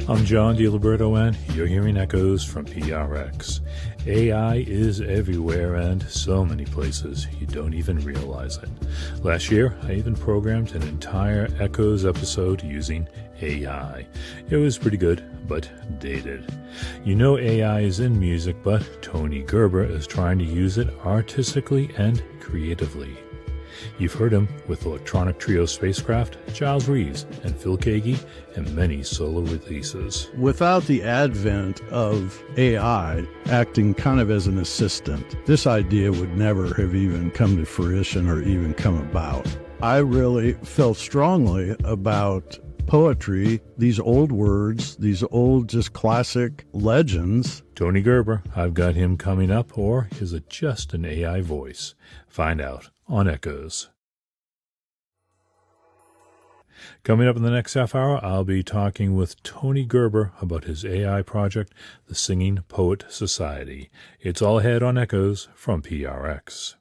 I'm John Diliberto, and you're hearing echoes from PRX. AI is everywhere and so many places you don't even realize it. Last year, I even programmed an entire Echoes episode using AI. It was pretty good, but dated. You know AI is in music, but Tony Gerber is trying to use it artistically and creatively. You've heard him with electronic trio Spacecraft, Giles Reeves, and Phil Keaggy, and many solo releases. Without the advent of AI acting kind of as an assistant, this idea would never have even come to fruition or even come about. I really felt strongly about poetry, these old words, these old just classic legends. Tony Gerber, I've got him coming up, or is it just an AI voice? Find out on Echoes. Coming up in the next half hour, I'll be talking with Tony Gerber about his AI project, the Singing Poet Society. It's all ahead on Echoes from PRX.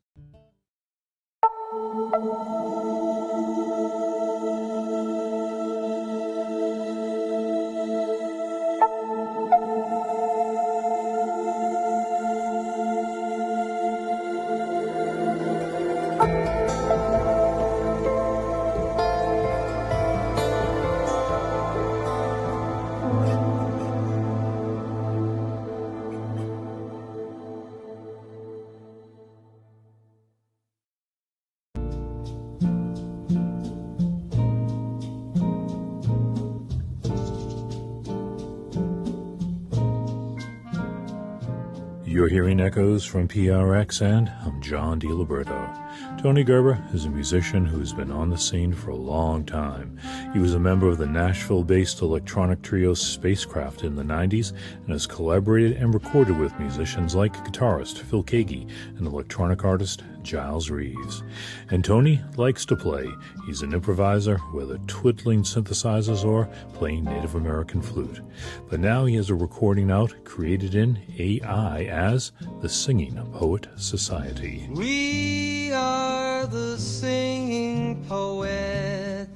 You're hearing Echoes from PRX, and I'm John Diliberto. Tony Gerber is a musician who's been on the scene for a long time. He was a member of the Nashville-based electronic trio Spacecraft in the 90s and has collaborated and recorded with musicians like guitarist Phil Keaggy and electronic artist Giles Reeves. And Tony likes to play. He's an improviser, whether twiddling synthesizers or playing Native American flute. But now he has a recording out created in AI as the Singing Poet Society. We are the Singing Poet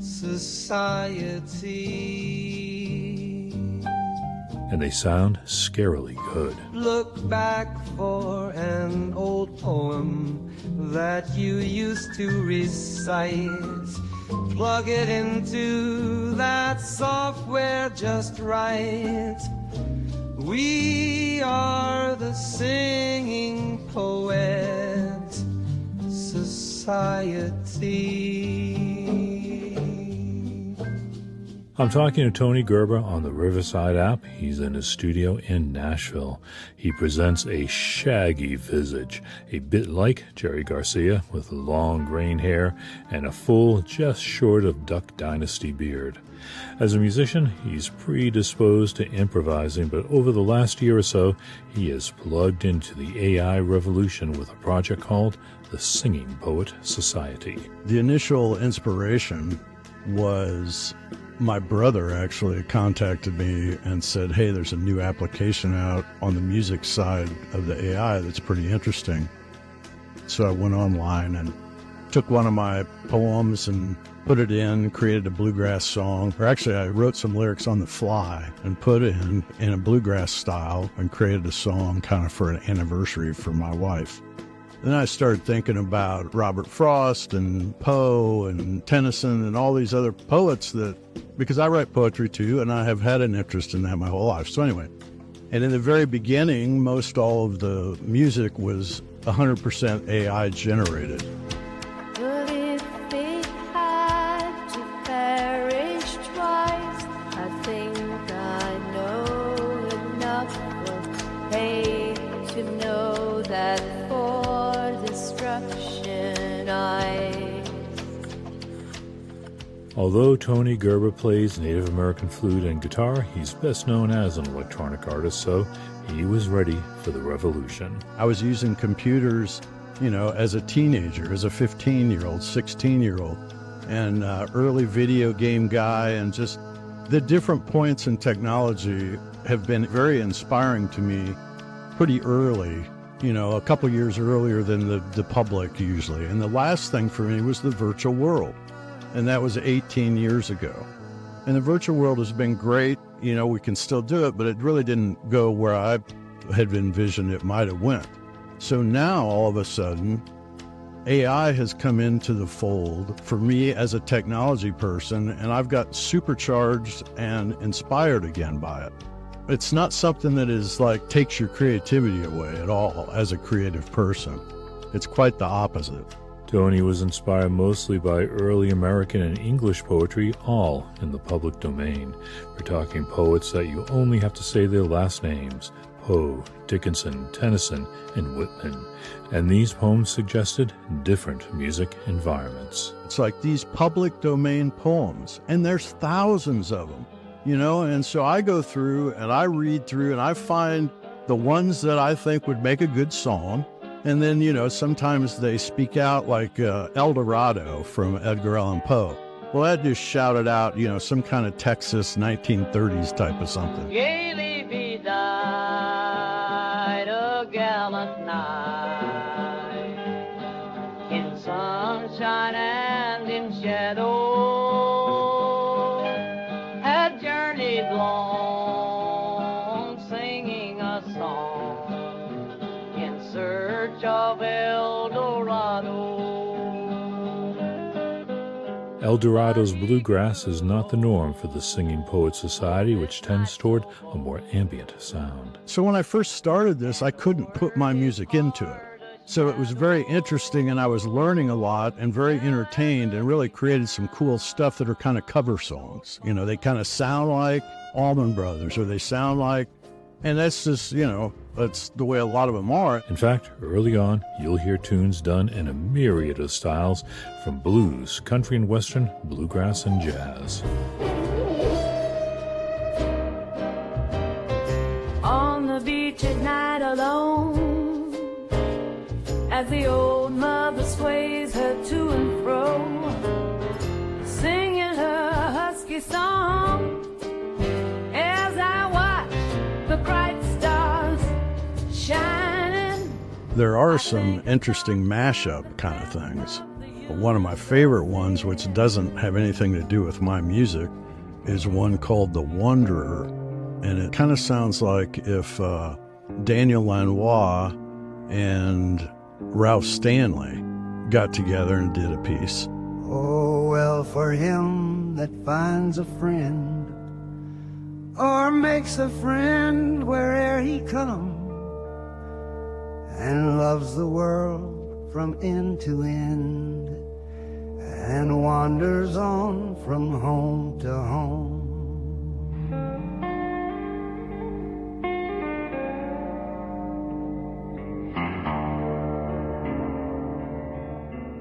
Society. And they sound scarily good. Look back for an old poem that you used to recite. Plug it into that software just right. We are the Singing Poet Society. I'm talking to Tony Gerber on the Riverside app. He's in his studio in Nashville. He presents a shaggy visage, a bit like Jerry Garcia, with long grain hair and a full, just short of Duck Dynasty beard. As a musician, he's predisposed to improvising, but over the last year or so, he has plugged into the AI revolution with a project called the Singing Poet Society. The initial inspiration was my brother actually contacted me and said, hey, there's a new application out on the music side of the AI that's pretty interesting. So I went online and took one of my poems and put it in, created a bluegrass song. Or actually, I wrote some lyrics on the fly and put it in a bluegrass style and created a song kind of for an anniversary for my wife. Then I started thinking about Robert Frost and Poe and Tennyson and all these other poets because I write poetry too, and I have had an interest in that my whole life. So anyway, and in the very beginning, most all of the music was 100% AI generated. But if it had to perish twice, I think I know enough of hate to know that for destruction I... Although Tony Gerber plays Native American flute and guitar, he's best known as an electronic artist, so he was ready for the revolution. I was using computers, as a teenager, as a 15-year-old, 16-year-old, and early video game guy, and just the different points in technology have been very inspiring to me pretty early, a couple years earlier than the public usually. And the last thing for me was the virtual world. And that was 18 years ago. And the virtual world has been great we can still do it, but it really didn't go where I had envisioned it might have went. So now, all of a sudden, AI has come into the fold for me as a technology person, and I've got supercharged and inspired again by it. It's not something that is like takes your creativity away at all as a creative person. It's quite the opposite. Tony was inspired mostly by early American and English poetry, all in the public domain. We're talking poets that you only have to say their last names: Poe, Dickinson, Tennyson, and Whitman. And these poems suggested different music environments. It's like these public domain poems, and there's thousands of them, and so I go through and I read through and I find the ones that I think would make a good song. And then, sometimes they speak out like El Dorado from Edgar Allan Poe. Well, that just shouted out, some kind of Texas 1930s type of something. Gaily be died a gallant knight, in sunshine and in shadow, had journeyed long, singing a song in search of El Dorado. El Dorado's bluegrass is not the norm for the Singing Poets Society, which tends toward a more ambient sound. So when I first started this, I couldn't put my music into it. So it was very interesting, and I was learning a lot and very entertained, and really created some cool stuff that are kind of cover songs. They kind of sound like Allman Brothers, or they sound like, and that's just, that's the way a lot of them are. In fact, early on, you'll hear tunes done in a myriad of styles, from blues, country and western, bluegrass and jazz. On the beach at night alone, as the old mother sways her to and fro, singing her husky song, as I watch the bright stars shining. There are some interesting mashup kind of things. One of my favorite ones, which doesn't have anything to do with my music, is one called The Wanderer. And it kind of sounds like if Daniel Lanois and Ralph Stanley got together and did a piece. Oh, well, for him that finds a friend, or makes a friend where'er he come, and loves the world from end to end, and wanders on from home to home.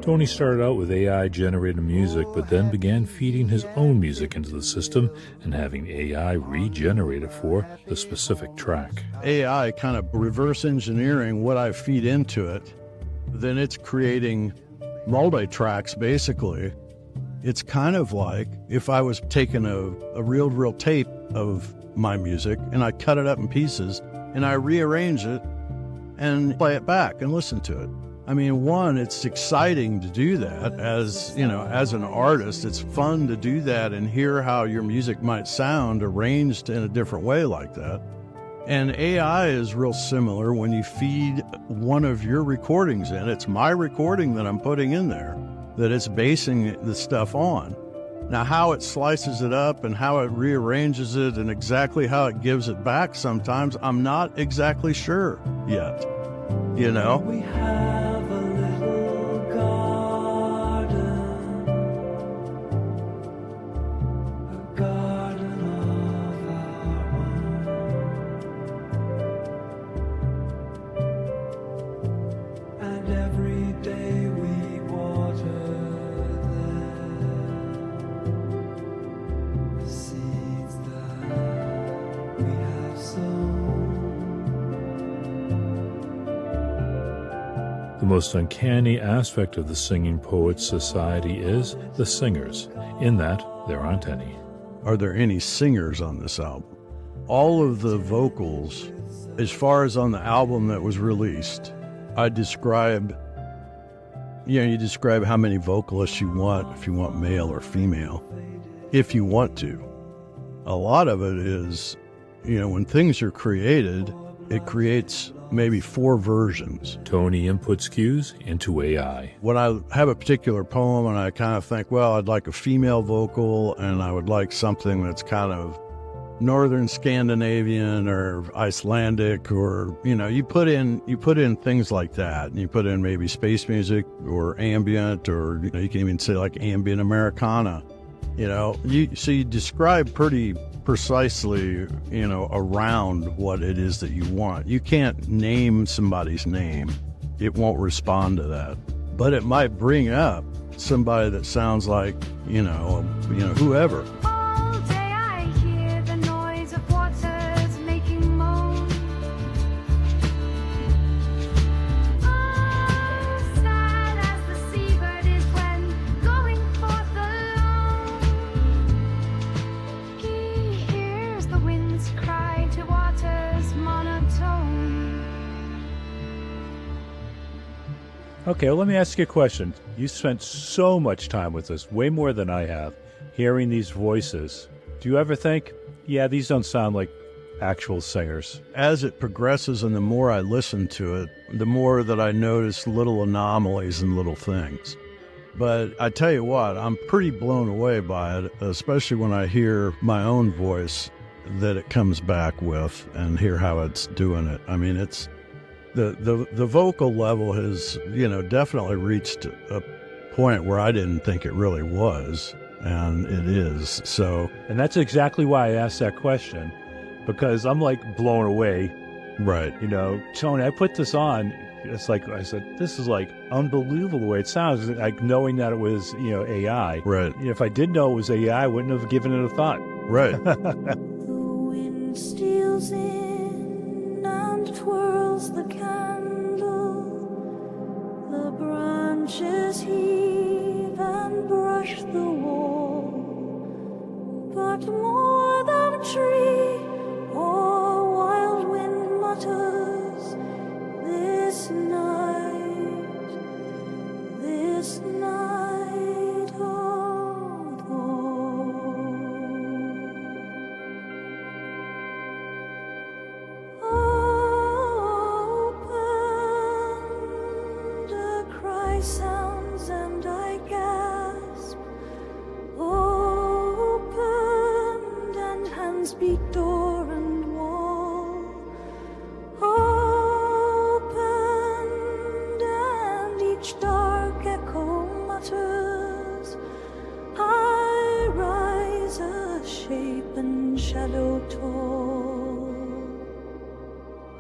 Tony started out with AI-generated music, but then began feeding his own music into the system and having AI regenerate it for the specific track. AI kind of reverse engineering what I feed into it, then it's creating multi-tracks basically. It's kind of like if I was taking a real tape of my music and I cut it up in pieces and I rearrange it and play it back and listen to it. I mean, one, it's exciting to do that as an artist. It's fun to do that and hear how your music might sound arranged in a different way like that. And AI is real similar when you feed one of your recordings in. It's my recording that I'm putting in there, that it's basing the stuff on. Now, how it slices it up and how it rearranges it and exactly how it gives it back sometimes, I'm not exactly sure yet, We have a little garden, a garden of our own, and every day we water the seeds that we have sown. The most uncanny aspect of the Singing Poets Society is the singers, in that there aren't any. Are there any singers on this album? All of the vocals, as far as on the album that was released, I describe, you describe how many vocalists you want, if you want male or female, if you want to. a lot of it is, when things are created, it creates maybe 4 versions. Tony inputs cues into AI. When I have a particular poem and I kind of think, well, I'd like a female vocal and I would like something that's kind of Northern Scandinavian or Icelandic, or you put in things like that, and you put in maybe space music or ambient, or you can even say like ambient Americana. You describe pretty precisely around what it is that you want. You can't name somebody's name; it won't respond to that, but it might bring up somebody that sounds like whoever. Okay, well, let me ask you a question. You spent so much time with us, way more than I have, hearing these voices. Do you ever think, yeah, these don't sound like actual singers? As it progresses and the more I listen to it, the more that I notice little anomalies and little things. But I tell you what, I'm pretty blown away by it, especially when I hear my own voice that it comes back with and hear how it's doing it. I mean, it's the vocal level has, definitely reached a point where I didn't think it really was, and it is. So, and that's exactly why I asked that question, because I'm like blown away. Right. Tony, I put this on. It's like I said, this is like unbelievable the way it sounds. Like knowing that it was, AI. Right. If I did know it was AI, I wouldn't have given it a thought. Right. The wind steals in and twirls the candle. The branches heave and brush the wall. But more than tree or wild wind mutters, this night, opened, a cry sounds and I gasp. Opened and hands beat door and wall. Opened and each dark echo mutters. I rise a shape and shadow tall.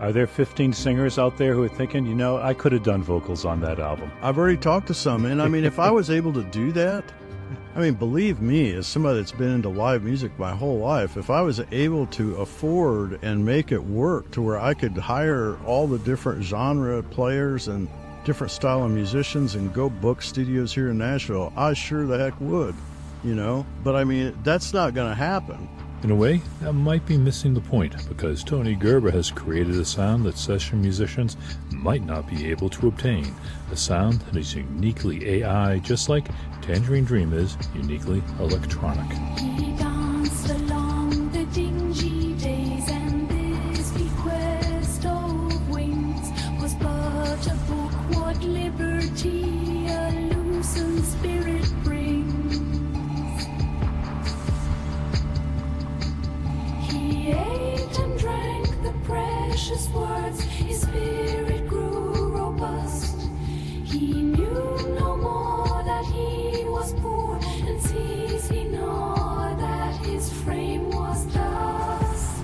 Are there 15 singers out there who are thinking, I could have done vocals on that album? I've already talked to some, and I mean, if I was able to do that, believe me, as somebody that's been into live music my whole life, if I was able to afford and make it work to where I could hire all the different genre players and different style of musicians and go book studios here in Nashville, I sure the heck would, But that's not going to happen. In a way, that might be missing the point, because Tony Gerber has created a sound that session musicians might not be able to obtain. A sound that is uniquely AI, just like Tangerine Dream is uniquely electronic. He danced along the dingy days, and this bequest of wings was but a book what liberty a loosened spirit brings. He ate and drank the precious words, his spirit grew robust. He knew no more that he was poor, and sees he nor that his frame was dust.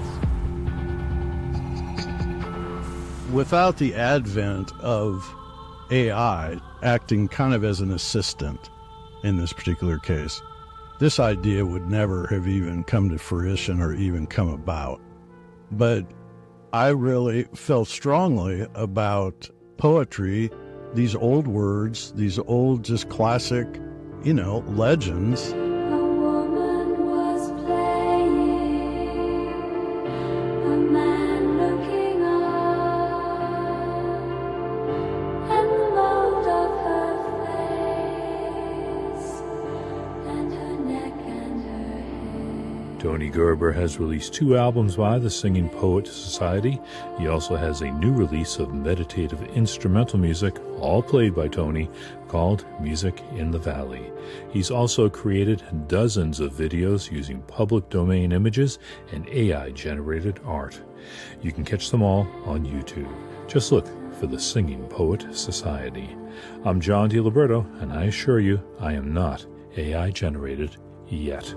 Without the advent of AI acting kind of as an assistant in this particular case, this idea would never have even come to fruition or even come about. But I really felt strongly about poetry, these old words, these old just classic, legends. A woman was playing, a man looking on, and the mold of her face, and her neck and her head. Tony Gerber has released 2 albums by the Singing Poet Society. He also has a new release of meditative instrumental music, all played by Tony, called Music in the Valley. He's also created dozens of videos using public domain images and AI-generated art. You can catch them all on YouTube. Just look for the Singing Poet Society. I'm John Diliberto, and I assure you I am not AI-generated yet.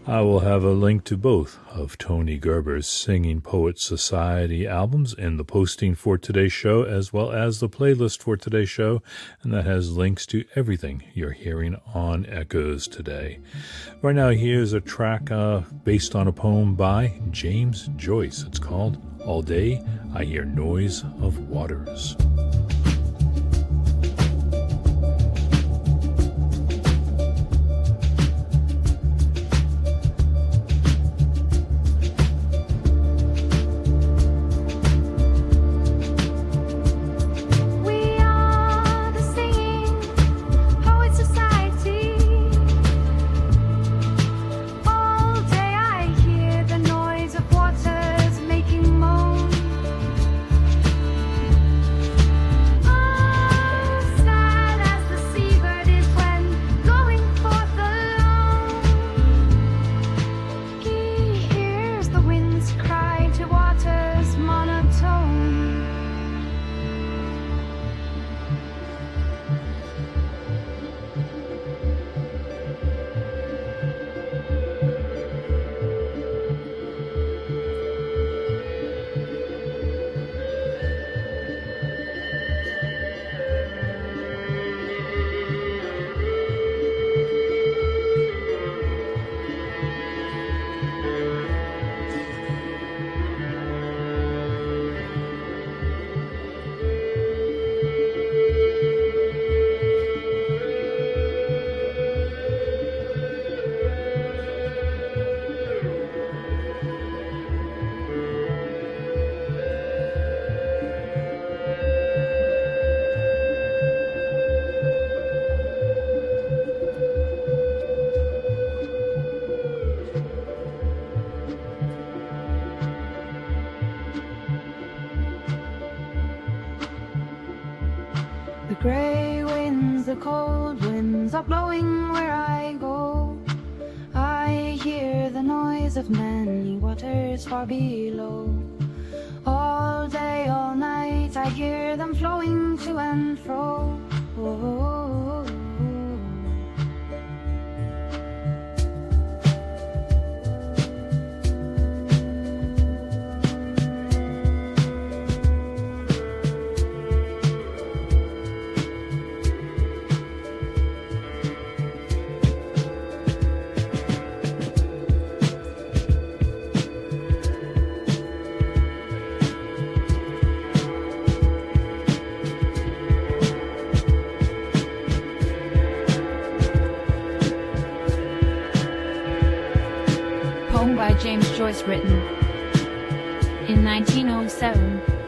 I will have a link to both of Tony Gerber's Singing Poet Society albums in the posting for today's show, as well as the playlist for today's show, and that has links to everything you're hearing on Echoes today. Right now, here's a track based on a poem by James Joyce. It's called All Day I Hear Noise of Waters. The grey winds, the cold winds are blowing where I go. I hear the noise of many waters far below. All day, all night, I hear them flowing to and fro. Oh. Poem by James Joyce, written in 1907.